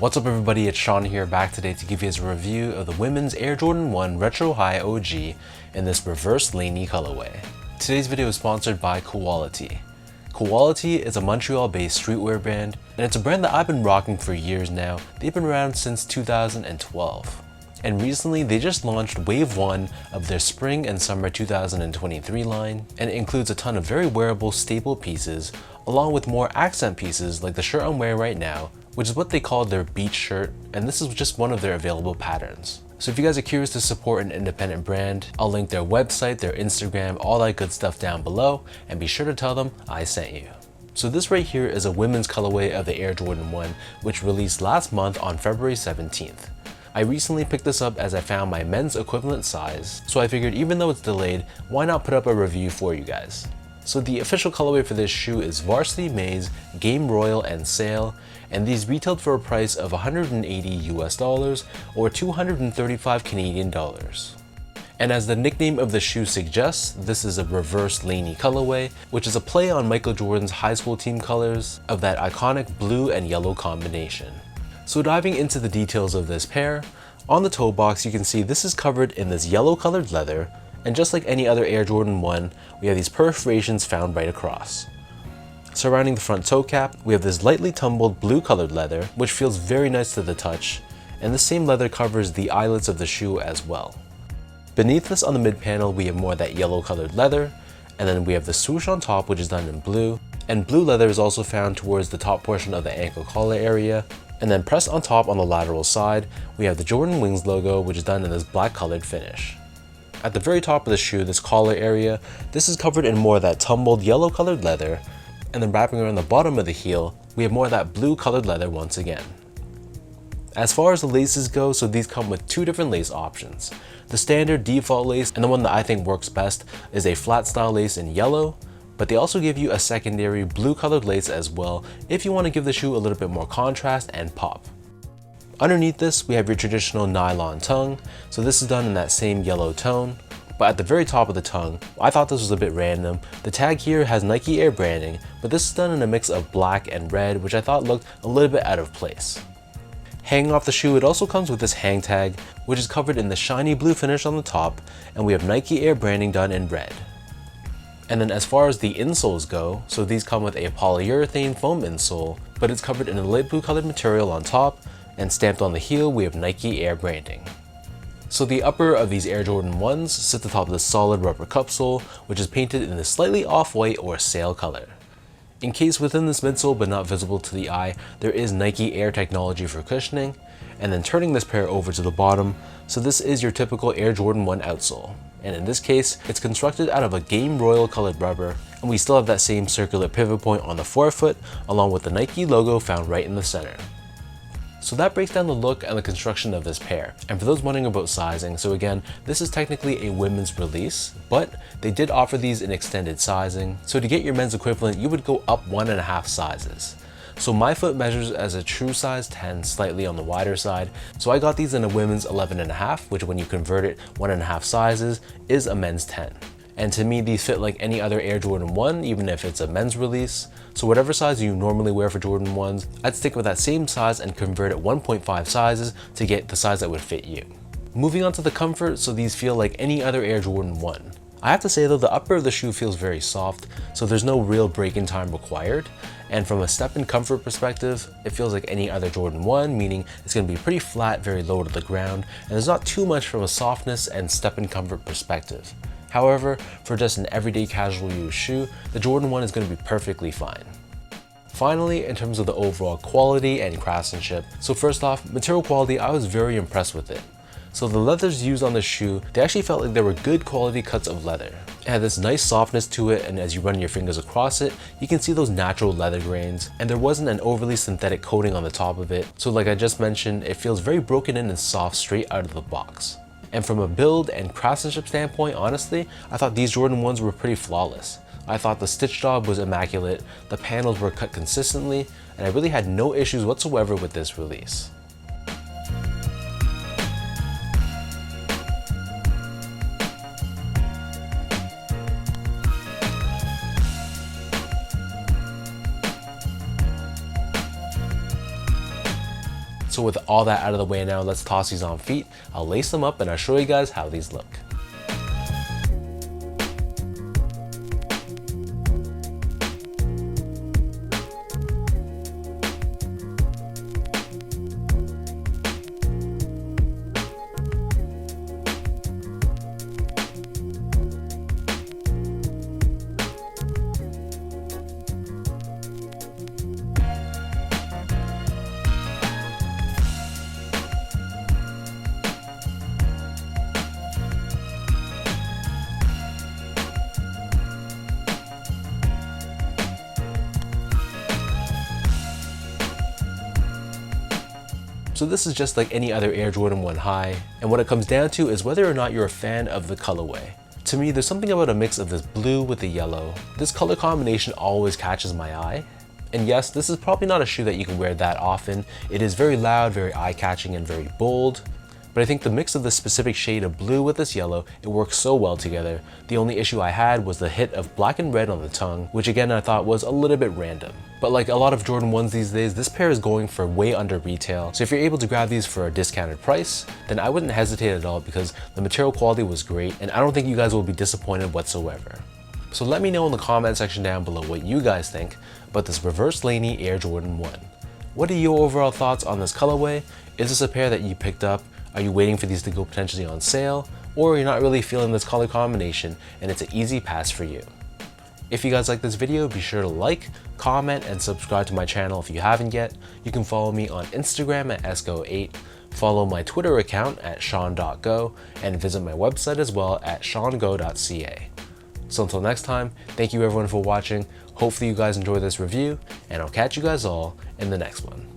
What's up everybody, it's Sean here, back today to give you guys a review of the women's Air Jordan 1 Retro High OG in this reverse Laney colorway. Today's video is sponsored by Colourway. Colourway is a Montreal-based streetwear brand, and it's a brand that I've been rocking for years now. They've been around since 2012. And recently they just launched Wave 1 of their Spring and Summer 2023 line, and it includes a ton of very wearable staple pieces, along with more accent pieces like the shirt I'm wearing right now, which is what they call their beach shirt, and this is just one of their available patterns. So if you guys are curious to support an independent brand, I'll link their website, their Instagram, all that good stuff down below, and be sure to tell them I sent you. So this right here is a women's colorway of the Air Jordan 1, which released last month on February 17th. I recently picked this up as I found my men's equivalent size, so I figured even though it's delayed, why not put up a review for you guys. So the official colorway for this shoe is Varsity Maze, Game Royal, and Sail, and these retailed for a price of $180 US or 235 Canadian dollars. And as the nickname of the shoe suggests, this is a reverse Laney colorway, which is a play on Michael Jordan's high school team colors of that iconic blue and yellow combination. So diving into the details of this pair, on the toe box you can see this is covered in this yellow colored leather, and just like any other Air Jordan 1, we have these perforations found right across. Surrounding the front toe cap, we have this lightly tumbled blue colored leather, which feels very nice to the touch, and the same leather covers the eyelets of the shoe as well. Beneath this on the mid panel, we have more of that yellow colored leather, and then we have the swoosh on top, which is done in blue, and blue leather is also found towards the top portion of the ankle collar area, and then pressed on top on the lateral side, we have the Jordan Wings logo, which is done in this black colored finish. At the very top of the shoe, this collar area, this is covered in more of that tumbled yellow colored leather, and then wrapping around the bottom of the heel, we have more of that blue colored leather once again. As far as the laces go, so these come with two different lace options. The standard default lace, and the one that I think works best, is a flat style lace in yellow, but they also give you a secondary blue colored lace as well if you want to give the shoe a little bit more contrast and pop. Underneath this, we have your traditional nylon tongue, so this is done in that same yellow tone. But at the very top of the tongue, I thought this was a bit random. The tag here has Nike Air branding, but this is done in a mix of black and red, which I thought looked a little bit out of place. Hanging off the shoe, it also comes with this hang tag, which is covered in the shiny blue finish on the top, and we have Nike Air branding done in red. And then as far as the insoles go, so these come with a polyurethane foam insole, but it's covered in a light blue colored material on top, and stamped on the heel we have Nike Air branding. So the upper of these Air Jordan 1s sits atop the solid rubber cup sole, which is painted in a slightly off-white or sail color. Encased within this midsole but not visible to the eye, there is Nike Air technology for cushioning, and then turning this pair over to the bottom, so this is your typical Air Jordan 1 outsole. And in this case, it's constructed out of a Game Royal colored rubber, and we still have that same circular pivot point on the forefoot, along with the Nike logo found right in the center. So that breaks down the look and the construction of this pair. And for those wondering about sizing, so again, this is technically a women's release, but they did offer these in extended sizing. So to get your men's equivalent, you would go up 1.5 sizes. So my foot measures as a true size 10, slightly on the wider side. So I got these in a women's 11.5, which when you convert it 1.5 sizes is a men's 10. And to me, these fit like any other Air Jordan 1, even if it's a men's release. So whatever size you normally wear for Jordan 1s, I'd stick with that same size and convert it 1.5 sizes to get the size that would fit you. Moving on to the comfort, so these feel like any other Air Jordan 1. I have to say though, the upper of the shoe feels very soft, so there's no real break-in time required. And from a step and comfort perspective, it feels like any other Jordan 1, meaning it's going to be pretty flat, very low to the ground, and there's not too much from a softness and step and comfort perspective. However, for just an everyday casual use shoe, the Jordan 1 is going to be perfectly fine. Finally, in terms of the overall quality and craftsmanship, so first off, material quality, I was very impressed with it. So the leathers used on the shoe, they actually felt like they were good quality cuts of leather. It had this nice softness to it, and as you run your fingers across it, you can see those natural leather grains, and there wasn't an overly synthetic coating on the top of it. So like I just mentioned, it feels very broken in and soft straight out of the box. And from a build and craftsmanship standpoint, honestly, I thought these Jordan 1s were pretty flawless. I thought the stitch job was immaculate, the panels were cut consistently, and I really had no issues whatsoever with this release. So with all that out of the way now, let's toss these on feet. I'll lace them up and I'll show you guys how these look. So this is just like any other Air Jordan 1 High, and what it comes down to is whether or not you're a fan of the colorway. To me, there's something about a mix of this blue with the yellow. This color combination always catches my eye. And yes, this is probably not a shoe that you can wear that often. It is very loud, very eye-catching, and very bold. But I think the mix of this specific shade of blue with this yellow, it works so well together. The only issue I had was the hit of black and red on the tongue, which again I thought was a little bit random. But like a lot of Jordan 1s these days, this pair is going for way under retail. So if you're able to grab these for a discounted price, then I wouldn't hesitate at all because the material quality was great and I don't think you guys will be disappointed whatsoever. So let me know in the comment section down below what you guys think about this reverse Laney Air Jordan 1. What are your overall thoughts on this colorway? Is this a pair that you picked up? Are you waiting for these to go potentially on sale? Or you're not really feeling this color combination and it's an easy pass for you? If you guys like this video, be sure to like, comment, and subscribe to my channel if you haven't yet. You can follow me on Instagram at esco8, follow my Twitter account at sean.go, and visit my website as well at seango.ca. So until next time, thank you everyone for watching. Hopefully you guys enjoy this review, and I'll catch you guys all in the next one.